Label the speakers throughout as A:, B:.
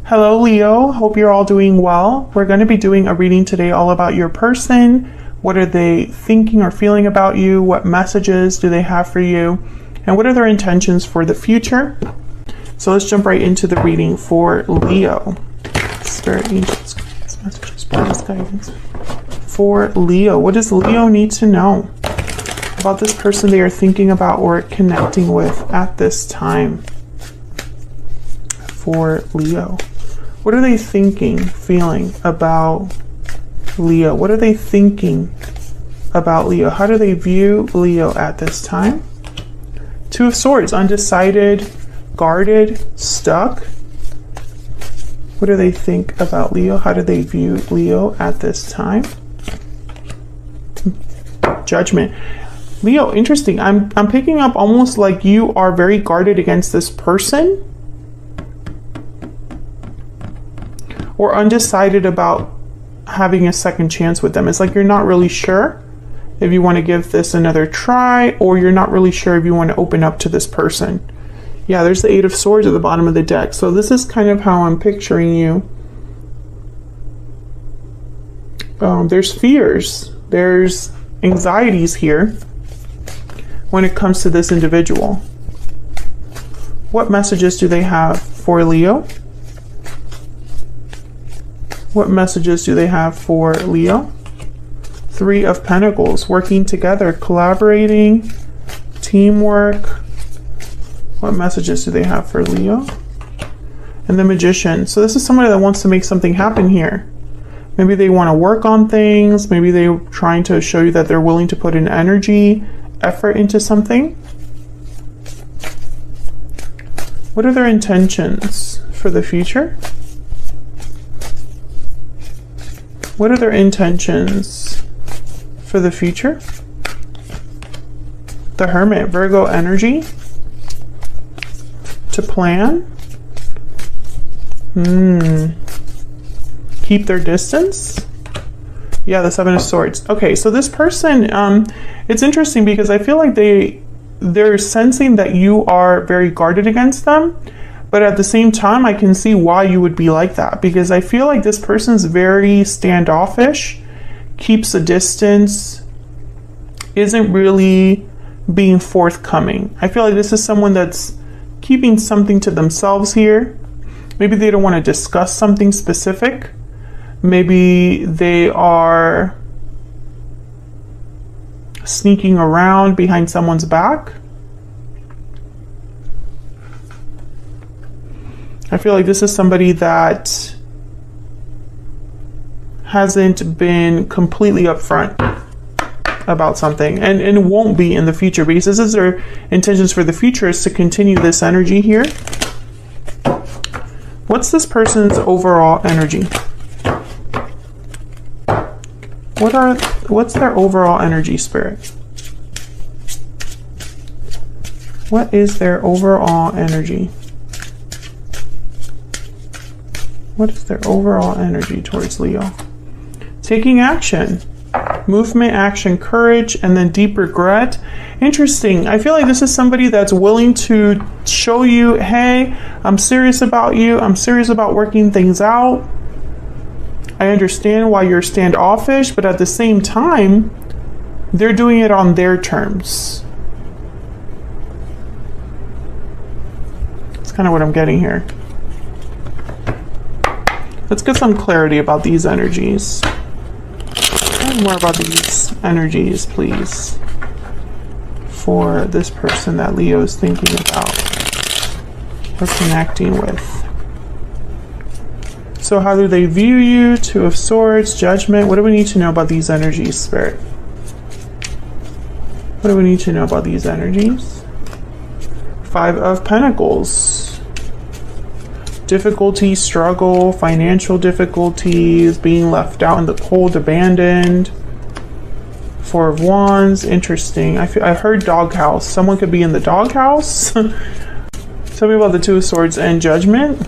A: Hello Leo, hope you're all doing well. We're going to be doing a reading today all about your person. What are they thinking or feeling about you? What messages do they have for you? And what are their intentions for the future? So let's jump right into the reading for Leo. Spirit, angels, messages, guidance, guidance. For Leo, what does Leo need to know about this person they are thinking about or connecting with at this time? For Leo. What are they thinking, feeling about Leo? What are they thinking about Leo? How do they view Leo at this time? Two of Swords, undecided, guarded, stuck. What do they think about Leo? How do they view Leo at this time? Judgment. Leo, interesting. I'm picking up almost like you are very guarded against this person, or undecided about having a second chance with them. It's like you're not really sure if you want to give this another try, or you're not really sure if you want to open up to this person. Yeah, there's the Eight of Swords at the bottom of the deck. So this is kind of how I'm picturing you. There's fears, there's anxieties here when it comes to this individual. What messages do they have for Leo? What messages do they have for Leo? Three of Pentacles, working together, collaborating, teamwork. What messages do they have for Leo? And the Magician. So this is somebody that wants to make something happen here. Maybe they want to work on things. Maybe they're trying to show you that they're willing to put in energy, effort into something. What are their intentions for the future? What are their intentions for the future? The Hermit, Virgo energy. To plan. Keep their distance. Yeah, the Seven of Swords. Okay, so this person, it's interesting because I feel like they're sensing that you are very guarded against them. But at the same time, I can see why you would be like that, because I feel like this person's very standoffish, keeps a distance, isn't really being forthcoming. I feel like this is someone that's keeping something to themselves here. Maybe they don't want to discuss something specific. Maybe they are sneaking around behind someone's back. I feel like this is somebody that hasn't been completely upfront about something and won't be in the future, because this is their intentions for the future, is to continue this energy here. What's this person's overall energy? What's their overall energy, Spirit? What is their overall energy? What is their overall energy towards Leo? Taking action. Movement, action, courage, and then deep regret. Interesting. I feel like this is somebody that's willing to show you, hey, I'm serious about you. I'm serious about working things out. I understand why you're standoffish, but at the same time, they're doing it on their terms. That's kind of what I'm getting here. Let's get some clarity about these energies. Tell me more about these energies, please, for this person that Leo is thinking about or connecting with. So how do they view you? Two of Swords, Judgment. What do we need to know about these energies, Spirit? What do we need to know about these energies? Five of Pentacles. Difficulty, struggle, financial difficulties, being left out in the cold, abandoned. Four of Wands, interesting. I heard doghouse. Someone could be in the doghouse. Tell me about the Two of Swords and Judgment.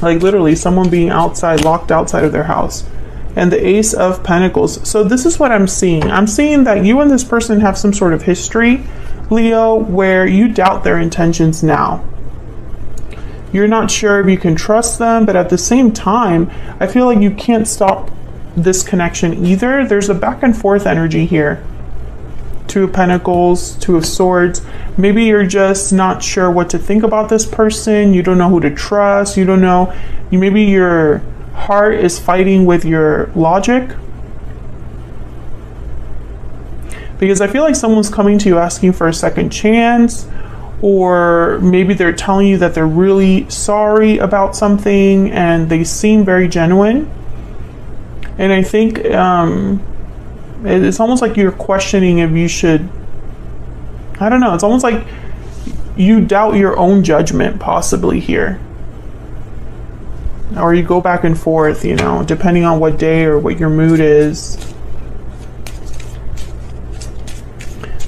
A: Like literally someone being outside, locked outside of their house. And the Ace of Pentacles. So this is what I'm seeing. I'm seeing that you and this person have some sort of history, Leo, where you doubt their intentions now. You're not sure if you can trust them, but at the same time, I feel like you can't stop this connection either. There's a back and forth energy here. Two of Pentacles, Two of Swords. Maybe you're just not sure what to think about this person. You don't know who to trust. You don't know. Maybe your heart is fighting with your logic. Because I feel like someone's coming to you asking for a second chance, or maybe they're telling you that they're really sorry about something and they seem very genuine. And I think it's almost like you're questioning if you should, I don't know, it's almost like you doubt your own judgment possibly here. Or you go back and forth, you know, depending on what day or what your mood is.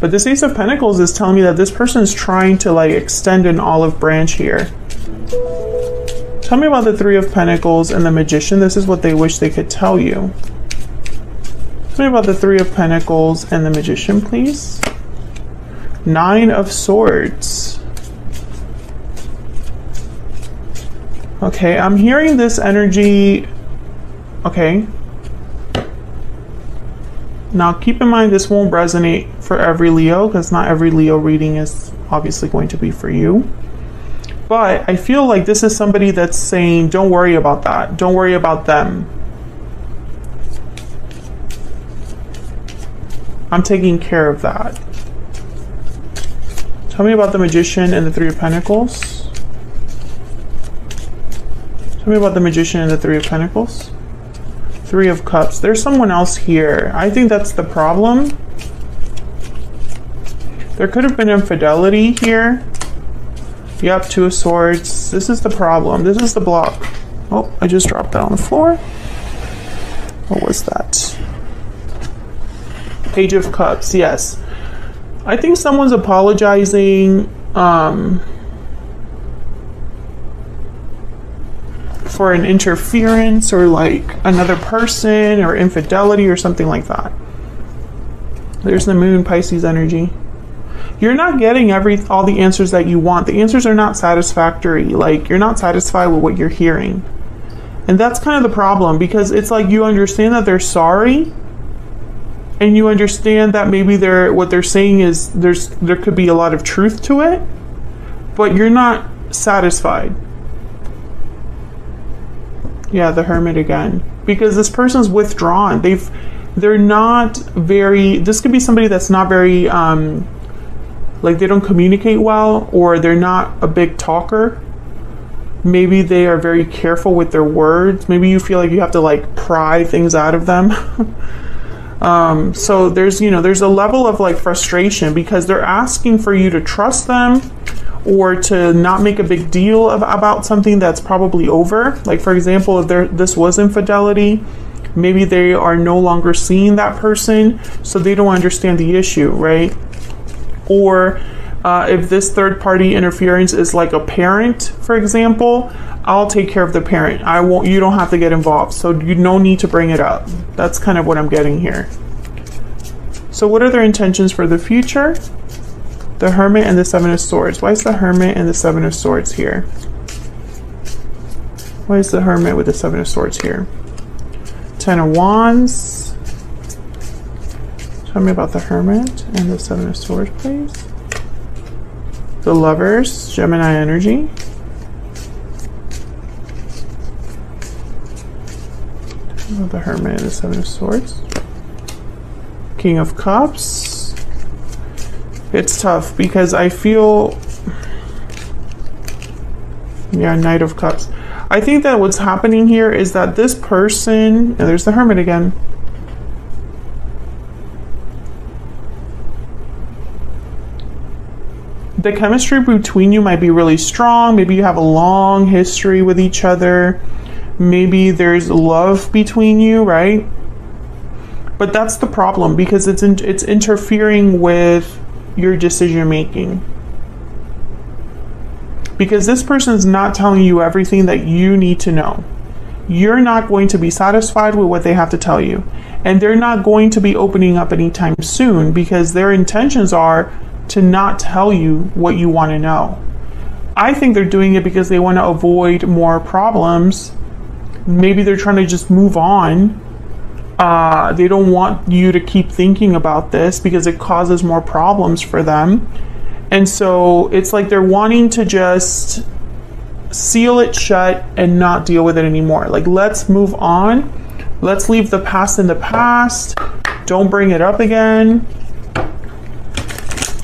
A: But this Ace of Pentacles is telling me that this person is trying to like extend an olive branch here. Tell me about the Three of Pentacles and the Magician. This is what they wish they could tell you. Tell me about the Three of Pentacles and the Magician, please. Nine of Swords. Okay, I'm hearing this energy. Okay. Now keep in mind this won't resonate for every Leo, because not every Leo reading is obviously going to be for you. But I feel like this is somebody that's saying, don't worry about that. Don't worry about them. I'm taking care of that. Tell me about the Magician and the Three of Pentacles. Tell me about the Magician and the Three of Pentacles. Three of Cups. There's someone else here. I think that's the problem. There could have been infidelity here. Yep, Two of Swords. This is the problem. This is the block. Oh, I just dropped that on the floor. What was that? Page of Cups. Yes. I think someone's apologizing for an interference or like another person or infidelity or something like that. There's the Moon, Pisces energy. You're not getting all the answers that you want. The answers are not satisfactory. Like, you're not satisfied with what you're hearing. And that's kind of the problem, because it's like you understand that they're sorry, and you understand that maybe what they're saying is there could be a lot of truth to it, but you're not satisfied. Yeah, the Hermit again. Because this person's withdrawn. They're not very, this could be somebody that's not very, like they don't communicate well, or they're not a big talker. Maybe they are very careful with their words. Maybe you feel like you have to like pry things out of them. So there's a level of like frustration because they're asking for you to trust them, or to not make a big deal about something that's probably over. Like, for example, if this was infidelity, maybe they are no longer seeing that person, so they don't understand the issue, right? Or if this third party interference is like a parent, for example, I'll take care of the parent. You don't have to get involved, so you no need to bring it up. That's kind of what I'm getting here. So what are their intentions for the future? The Hermit and the Seven of Swords. Why is the Hermit and the Seven of Swords here? Why is the Hermit with the Seven of Swords here? Ten of Wands. Tell me about the Hermit and the Seven of Swords, please. The Lovers, Gemini energy. Tell me about the Hermit and the Seven of Swords. King of Cups. It's tough because I feel, yeah, Knight of Cups. I think that what's happening here is that this person, and there's the Hermit again. The chemistry between you might be really strong. Maybe you have a long history with each other. Maybe there's love between you, right? But that's the problem, because it's interfering with your decision making, because this person's not telling you everything that you need to know. You're not going to be satisfied with what they have to tell you, and they're not going to be opening up anytime soon, because their intentions are to not tell you what you want to know. I think they're doing it because they want to avoid more problems. Maybe they're trying to just move on. They don't want you to keep thinking about this because it causes more problems for them. And so it's like they're wanting to just seal it shut and not deal with it anymore. Like, let's move on. Let's leave the past in the past. Don't bring it up again.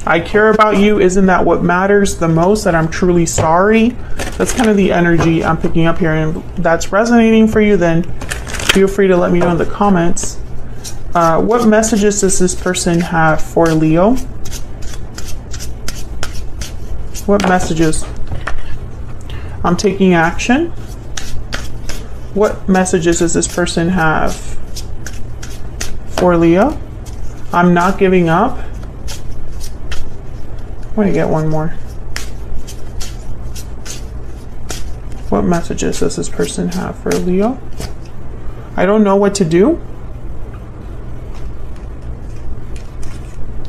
A: I care about you. Isn't that what matters the most? That I'm truly sorry. That's kind of the energy I'm picking up here. And if that's resonating for you, then feel free to let me know in the comments. What messages does this person have for Leo? What messages? I'm taking action. What messages does this person have for Leo? I'm not giving up. I'm going to get one more. What messages does this person have for Leo? I don't know what to do.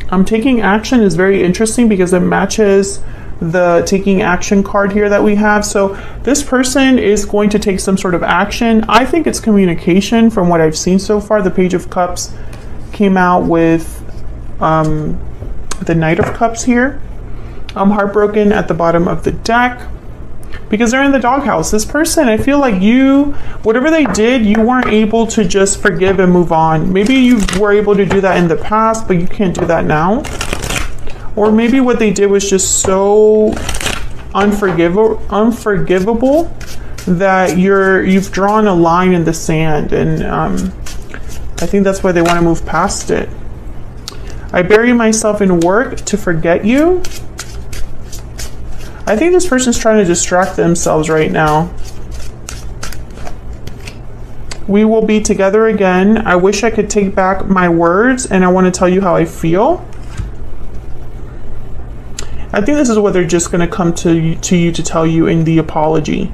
A: I'm taking action is very interesting because it matches the taking action card here that we have. So this person is going to take some sort of action. I think it's communication from what I've seen so far. The Page of Cups came out with the Knight of Cups here. I'm heartbroken at the bottom of the deck because they're in the doghouse. This person, I feel like you, whatever they did, you weren't able to just forgive and move on. Maybe you were able to do that in the past, but you can't do that now. Or maybe what they did was just so unforgivable that you've drawn a line in the sand, and I think that's why they want to move past it. I bury myself in work to forget you. I think this person's trying to distract themselves right now. We will be together again. I wish I could take back my words, and I want to tell you how I feel. I think this is what they're just going to come to you to tell you in the apology.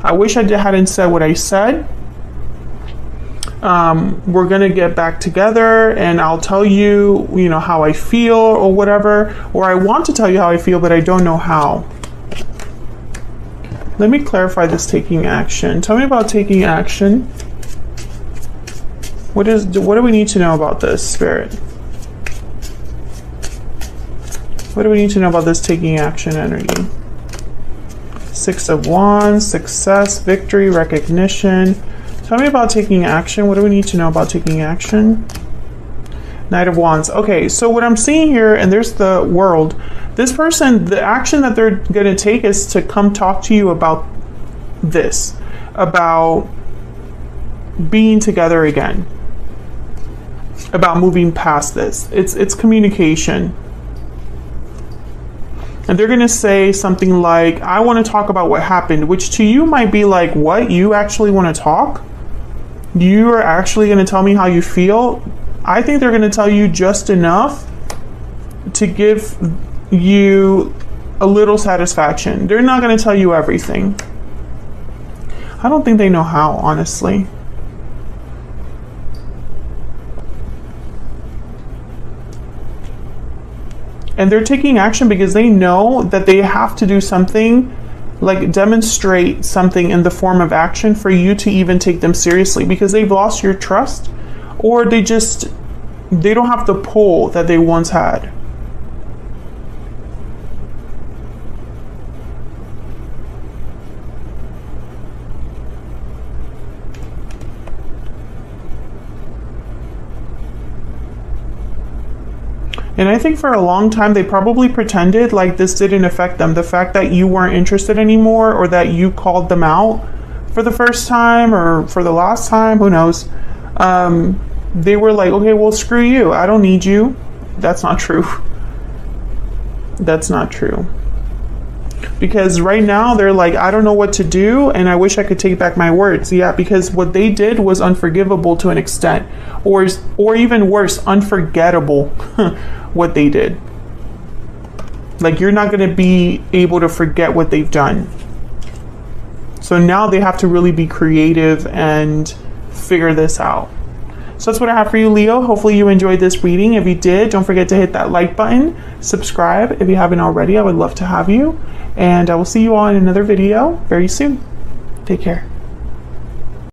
A: I wish I hadn't said what I said. We're going to get back together and I'll tell you, how I feel or whatever. Or I want to tell you how I feel, but I don't know how. Let me clarify this taking action. Tell me about taking action. What do we need to know about this, Spirit? What do we need to know about this taking action energy? Six of Wands, success, victory, recognition. Tell me about taking action. What do we need to know about taking action? Knight of Wands. Okay, so what I'm seeing here, and there's the World. This person, the action that they're going to take is to come talk to you about this, about being together again, about moving past this. It's communication. And they're going to say something like, I want to talk about what happened, which to you might be like, what? You actually want to talk? You are actually going to tell me how you feel? I think they're going to tell you just enough to give you a little satisfaction. They're not going to tell you everything. I don't think they know how, honestly. And they're taking action because they know that they have to do something, like demonstrate something in the form of action for you to even take them seriously, because they've lost your trust, or they don't have the pull that they once had. And I think for a long time, they probably pretended like this didn't affect them. The fact that you weren't interested anymore, or that you called them out for the first time or for the last time, who knows? They were like, okay, well, screw you. I don't need you. That's not true. That's not true. Because right now they're like, I don't know what to do, and I wish I could take back my words. Yeah, because what they did was unforgivable to an extent, or even worse, unforgettable. What they did. Like, you're not going to be able to forget what they've done. So now they have to really be creative and figure this out. So that's what I have for you, Leo. Hopefully you enjoyed this reading. If you did, don't forget to hit that like button, subscribe if you haven't already. I would love to have you. And I will see you all in another video very soon. Take care.